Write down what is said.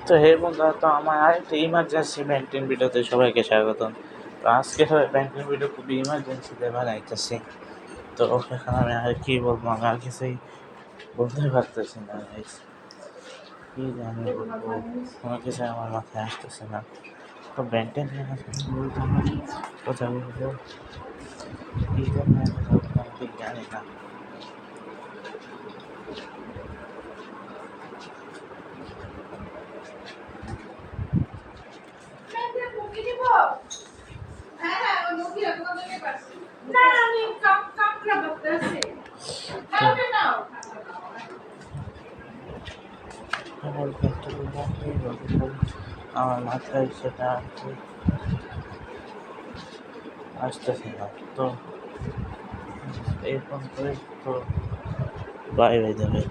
তো হে বন্ধু, তো আমার আরেকটা ইমার্জেন্সি ব্যাংকিং ভিডিওতে সবাইকে স্বাগতম। তো আজকে ব্যাংকিং ভিডিও খুবই ইমার্জেন্সিতে বানাইতেছি। তো এখন আমি আর কি বলবো, আমি আর কিছুই বলতে পারতেছি না guys। কি জানি বলবো, কোনো কিছু আমার মাথায় আসতেছে না। তো ব্যাংকিং কথা বলবো, কি জন্য আমি ঠিক জানি না। আমার মাথায় সেটা আসতেছে না। তো এরকম করে তো বাই বাই দেবে।